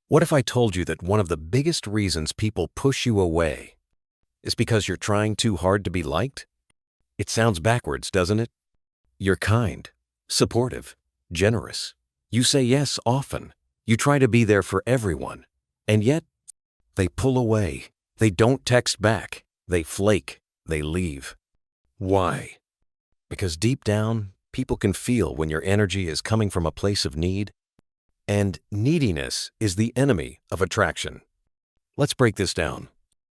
What if I told you that one of the biggest reasons people push you away is because you're trying too hard to be liked? It sounds backwards, doesn't it? You're kind, supportive, generous. You say yes often. You try to be there for everyone. And yet, they pull away. They don't text back. They flake. They leave. Why? Because deep down, people can feel when your energy is coming from a place of need. And neediness is the enemy of attraction. Let's break this down.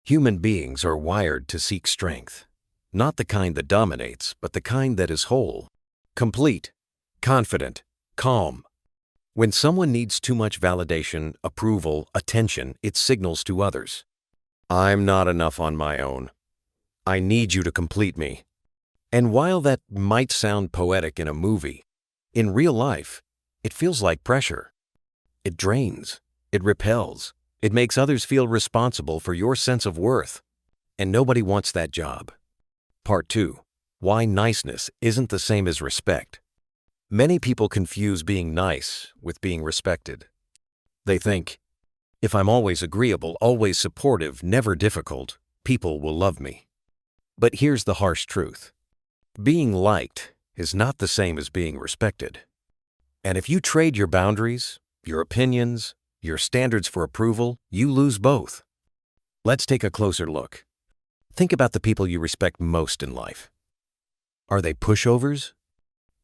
Human beings are wired to seek strength. Not the kind that dominates, but the kind that is whole, complete, confident, calm. When someone needs too much validation, approval, attention, it signals to others. I'm not enough on my own. I need you to complete me. And while that might sound poetic in a movie, in real life, it feels like pressure. It drains. It repels. It makes others feel responsible for your sense of worth. And nobody wants that job. Part 2. Why niceness isn't the same as respect. Many people confuse being nice with being respected. They think, if I'm always agreeable, always supportive, never difficult, people will love me. But here's the harsh truth. Being liked is not the same as being respected. And if you trade your boundaries, your opinions, your standards for approval, you lose both. Let's take a closer look. Think about the people you respect most in life. Are they pushovers?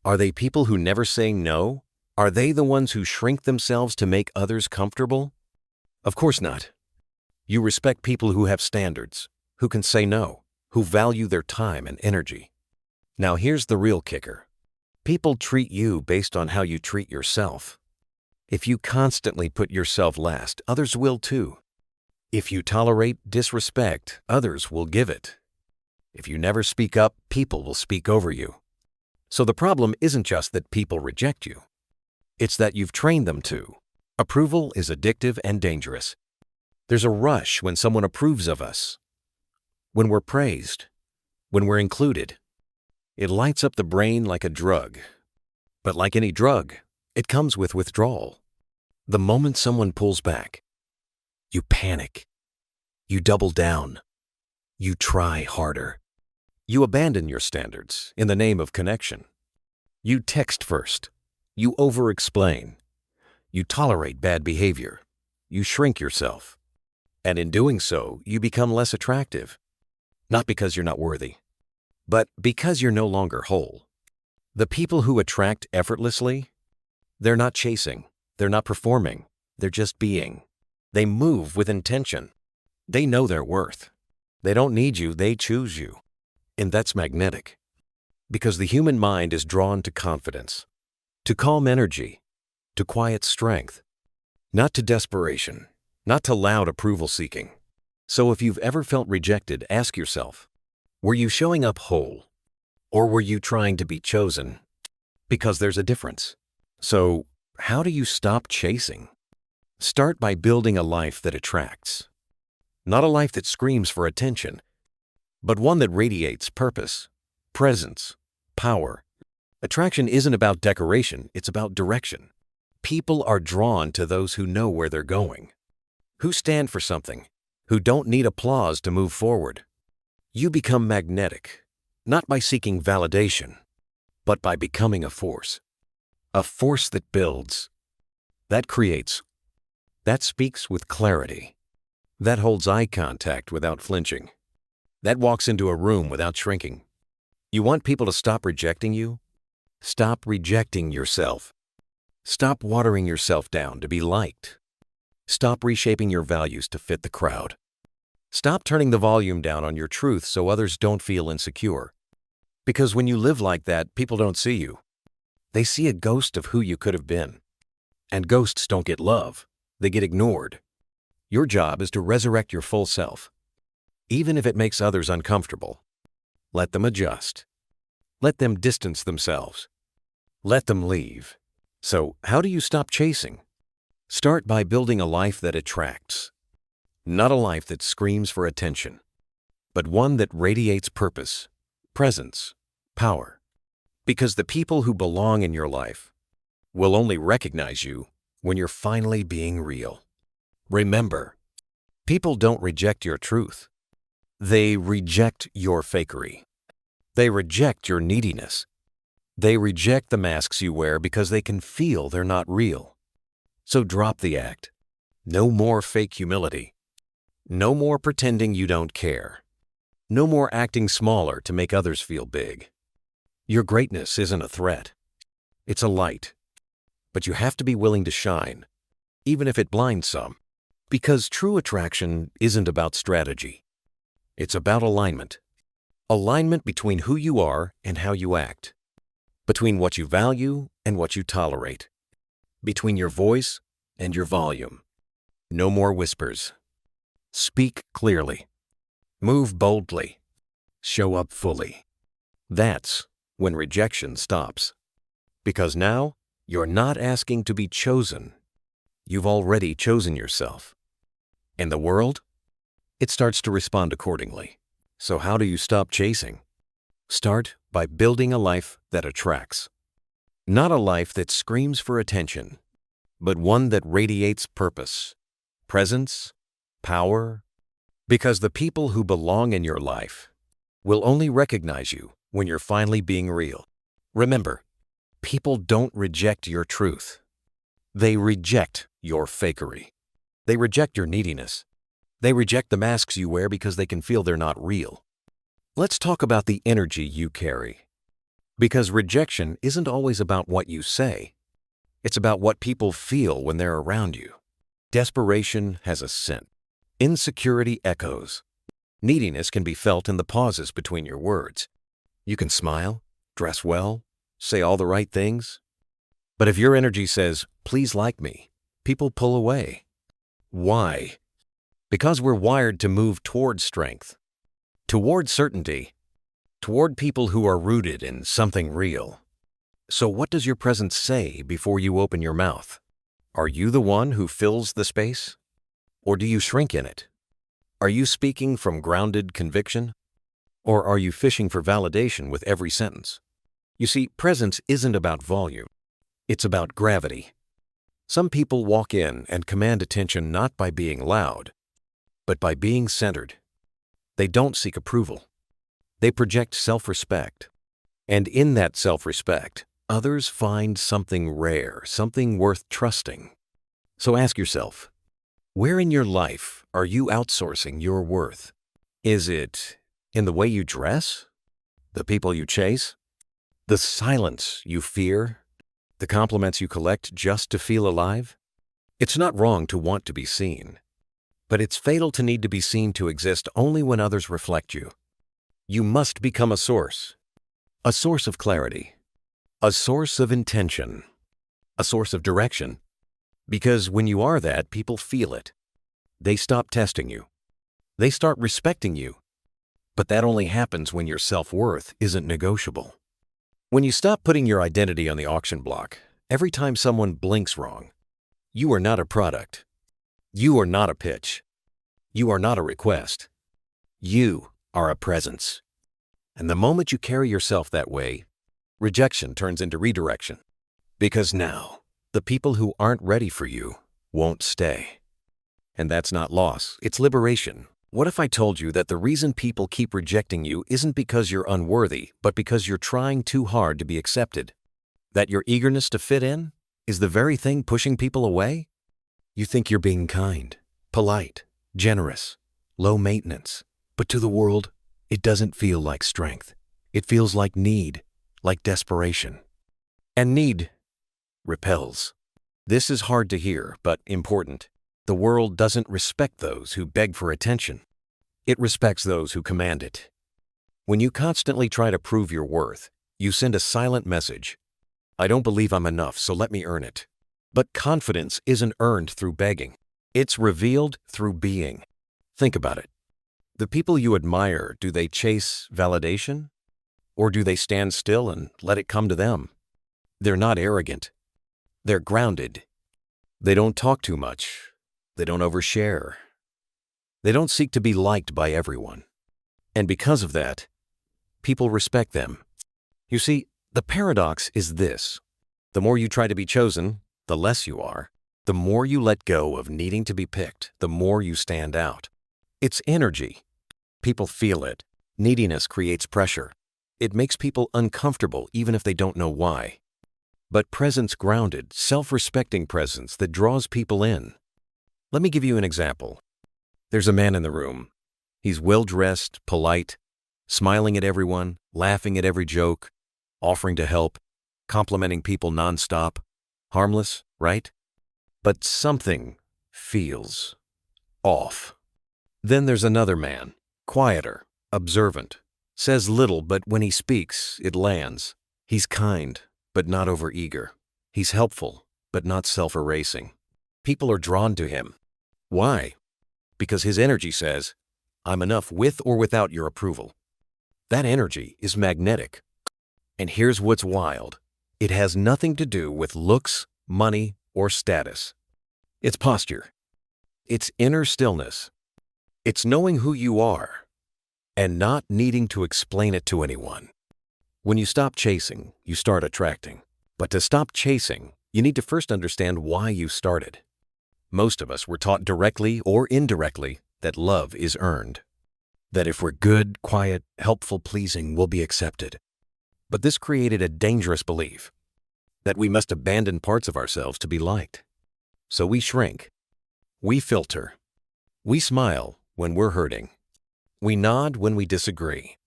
Are they people who never say no? Are they the ones who shrink themselves to make others comfortable? Of course not. You respect people who have standards, who can say no, who value their time and energy. Now here's the real kicker. People treat you based on how you treat yourself. If you constantly put yourself last, others will too. If you tolerate disrespect, others will give it. If you never speak up, people will speak over you. So the problem isn't just that people reject you. It's that you've trained them to. Approval is addictive and dangerous. There's a rush when someone approves of us. When we're praised. When we're included. It lights up the brain like a drug. But like any drug, it comes with withdrawal. The moment someone pulls back, you panic. You double down. You try harder. You abandon your standards in the name of connection. You text first. You over-explain. You tolerate bad behavior. You shrink yourself. And in doing so, you become less attractive. Not because you're not worthy, but because you're no longer whole. The people who attract effortlessly, they're not chasing. They're not performing. They're just being. They move with intention. They know their worth. They don't need you, they choose you. And that's magnetic. Because the human mind is drawn to confidence, to calm energy, to quiet strength, not to desperation, not to loud approval seeking. So if you've ever felt rejected, ask yourself, were you showing up whole? Or were you trying to be chosen? Because there's a difference. So how do you stop chasing? Start by building a life that attracts. Not a life that screams for attention, but one that radiates purpose, presence, power. Attraction isn't about decoration, it's about direction. People are drawn to those who know where they're going, who stand for something, who don't need applause to move forward. You become magnetic, not by seeking validation, but by becoming a force that builds, that creates, that speaks with clarity, that holds eye contact without flinching, that walks into a room without shrinking. You want people to stop rejecting you? Stop rejecting yourself. Stop watering yourself down to be liked. Stop reshaping your values to fit the crowd. Stop turning the volume down on your truth so others don't feel insecure. Because when you live like that, people don't see you. They see a ghost of who you could have been. And ghosts don't get love. They get ignored. Your job is to resurrect your full self. Even if it makes others uncomfortable, let them adjust. Let them distance themselves. Let them leave. So, how do you stop chasing? Start by building a life that attracts. Not a life that screams for attention, but one that radiates purpose, presence, power. Because the people who belong in your life will only recognize you when you're finally being real. Remember, people don't reject your truth. They reject your fakery. They reject your neediness. They reject the masks you wear because they can feel they're not real. So drop the act. No more fake humility. No more pretending you don't care. No more acting smaller to make others feel big. Your greatness isn't a threat. It's a light. But you have to be willing to shine, even if it blinds some. Because true attraction isn't about strategy. It's about alignment. Alignment between who you are and how you act. Between what you value and what you tolerate. Between your voice and your volume. No more whispers. Speak clearly. Move boldly. Show up fully. That's when rejection stops. Because now, you're not asking to be chosen. You've already chosen yourself. And the world? It starts to respond accordingly. So how do you stop chasing? Start by building a life that attracts. Not a life that screams for attention, but one that radiates purpose, presence, power. Because the people who belong in your life will only recognize you when you're finally being real. Remember, people don't reject your truth. They reject your fakery. They reject your neediness. They reject the masks you wear because they can feel they're not real. Let's talk about the energy you carry. Because rejection isn't always about what you say. It's about what people feel when they're around you. Desperation has a scent. Insecurity echoes. Neediness can be felt in the pauses between your words. You can smile, dress well, say all the right things. But if your energy says, "Please like me," people pull away. Why? Because we're wired to move toward strength, toward certainty, toward people who are rooted in something real. So what does your presence say before you open your mouth? Are you the one who fills the space? Or do you shrink in it? Are you speaking from grounded conviction? Or are you fishing for validation with every sentence? You see, presence isn't about volume. It's about gravity. Some people walk in and command attention not by being loud, but by being centered. They don't seek approval. They project self-respect. And in that self-respect, others find something rare, something worth trusting. So ask yourself, where in your life are you outsourcing your worth? Is it in the way you dress? The people you chase? The silence you fear? The compliments you collect just to feel alive? It's not wrong to want to be seen, but it's fatal to need to be seen to exist only when others reflect you. You must become a source of clarity, a source of intention, a source of direction. Because when you are that, people feel it. They stop testing you. They start respecting you. But that only happens when your self-worth isn't negotiable. When you stop putting your identity on the auction block, every time someone blinks wrong, you are not a product. You are not a pitch. You are not a request. You are a presence. And the moment you carry yourself that way, rejection turns into redirection. Because now, the people who aren't ready for you won't stay. And that's not loss, it's liberation. What if I told you that the reason people keep rejecting you isn't because you're unworthy, but because you're trying too hard to be accepted? That your eagerness to fit in is the very thing pushing people away? You think you're being kind, polite, generous, low maintenance. But to the world, it doesn't feel like strength. It feels like need, like desperation. And need repels. This is hard to hear, but important. The world doesn't respect those who beg for attention. It respects those who command it. When you constantly try to prove your worth, you send a silent message. I don't believe I'm enough, so let me earn it. But confidence isn't earned through begging. It's revealed through being. Think about it. The people you admire, do they chase validation? Or do they stand still and let it come to them? They're not arrogant. They're grounded. They don't talk too much. They don't overshare. They don't seek to be liked by everyone. And because of that, people respect them. You see, the paradox is this. The more you try to be chosen, the less you are. The more you let go of needing to be picked, the more you stand out. It's energy. People feel it. Neediness creates pressure. It makes people uncomfortable even if they don't know why. But presence grounded, self-respecting presence that draws people in. Let me give you an example. There's a man in the room. He's well-dressed, polite, smiling at everyone, laughing at every joke, offering to help, complimenting people nonstop. Harmless, right? But something feels off. Then there's another man, quieter, observant, says little, but when he speaks, it lands. He's kind, but not overeager. He's helpful, but not self-erasing. People are drawn to him. Why? Because his energy says, I'm enough with or without your approval. That energy is magnetic. And here's what's wild. It has nothing to do with looks, money, or status. It's posture. It's inner stillness. It's knowing who you are and not needing to explain it to anyone. When you stop chasing, you start attracting. But to stop chasing, you need to first understand why you started. Most of us were taught directly or indirectly that love is earned. That if we're good, quiet, helpful, pleasing, we'll be accepted. But this created a dangerous belief that we must abandon parts of ourselves to be liked. So we shrink. We filter. We smile when we're hurting. We nod when we disagree.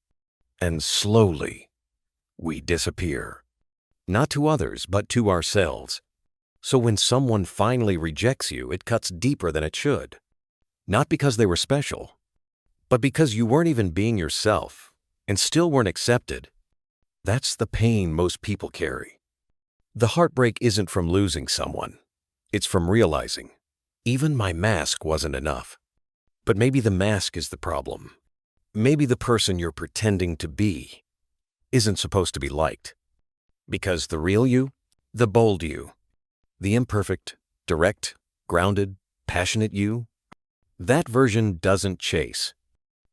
And slowly, we disappear. Not to others, but to ourselves. So when someone finally rejects you, it cuts deeper than it should. Not because they were special, but because you weren't even being yourself and still weren't accepted. That's the pain most people carry. The heartbreak isn't from losing someone. It's from realizing, even my mask wasn't enough. But maybe the mask is the problem. Maybe the person you're pretending to be isn't supposed to be liked. Because the real you, the bold you, the imperfect, direct, grounded, passionate you, that version doesn't chase.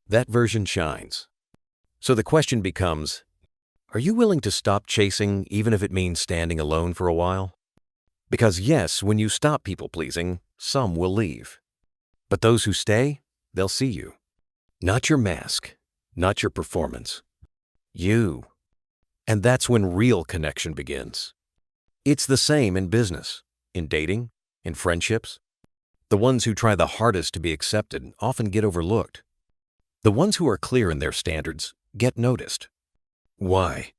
That version shines. So the question becomes, are you willing to stop chasing even if it means standing alone for a while? Because yes, when you stop people-pleasing, some will leave. But those who stay, they'll see you. Not your mask, not your performance. You. And that's when real connection begins. It's the same in business, in dating, in friendships. The ones who try the hardest to be accepted often get overlooked. The ones who are clear in their standards get noticed. Why?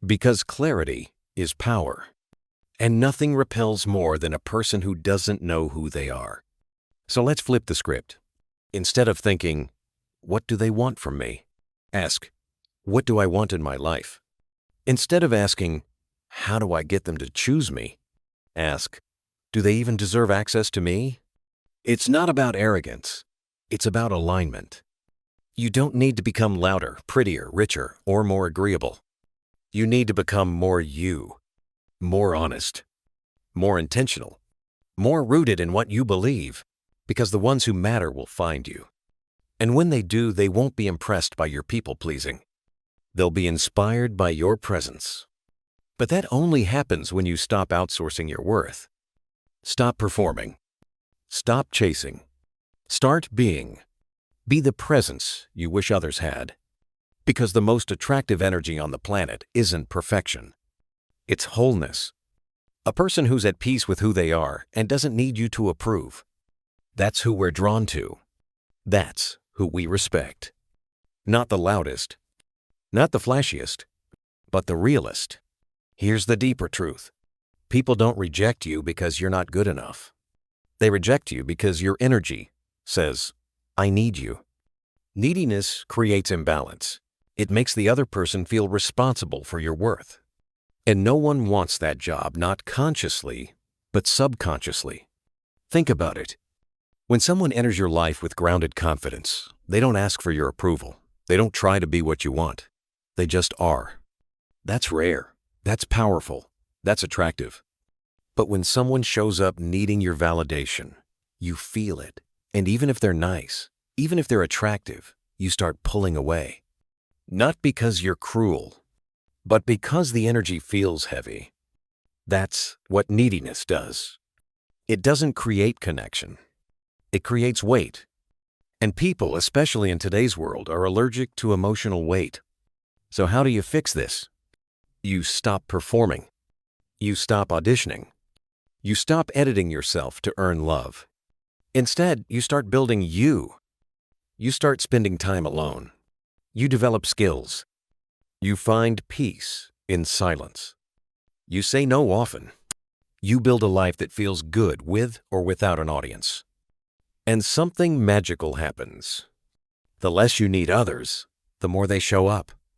Because clarity is power. And nothing repels more than a person who doesn't know who they are. So let's flip the script. Instead of thinking, what do they want from me? Ask, what do I want in my life? Instead of asking, how do I get them to choose me? Ask, do they even deserve access to me? It's not about arrogance. It's about alignment. You don't need to become louder, prettier, richer, or more agreeable. You need to become more you, more honest, more intentional, more rooted in what you believe, because the ones who matter will find you. And when they do, they won't be impressed by your people-pleasing. They'll be inspired by your presence. But that only happens when you stop outsourcing your worth. Stop performing. Stop chasing. Start being. Be the presence you wish others had. Because the most attractive energy on the planet isn't perfection. It's wholeness. A person who's at peace with who they are and doesn't need you to approve. That's who we're drawn to. That's who we respect. Not the loudest, not the flashiest, but the realest. Here's the deeper truth. People don't reject you because you're not good enough. They reject you because your energy says, I need you. Neediness creates imbalance. It makes the other person feel responsible for your worth. And no one wants that job, not consciously, but subconsciously. Think about it. When someone enters your life with grounded confidence, they don't ask for your approval. They don't try to be what you want. They just are. That's rare. That's powerful. That's attractive. But when someone shows up needing your validation, you feel it. And even if they're nice, even if they're attractive, you start pulling away. Not because you're cruel, but because the energy feels heavy. That's what neediness does. It doesn't create connection. It creates weight. And people, especially in today's world, are allergic to emotional weight. So how do you fix this? You stop performing. You stop auditioning. You stop editing yourself to earn love. Instead, you start building you. You start spending time alone. You develop skills. You find peace in silence. You say no often. You build a life that feels good with or without an audience. And something magical happens. The less you need others, the more they show up.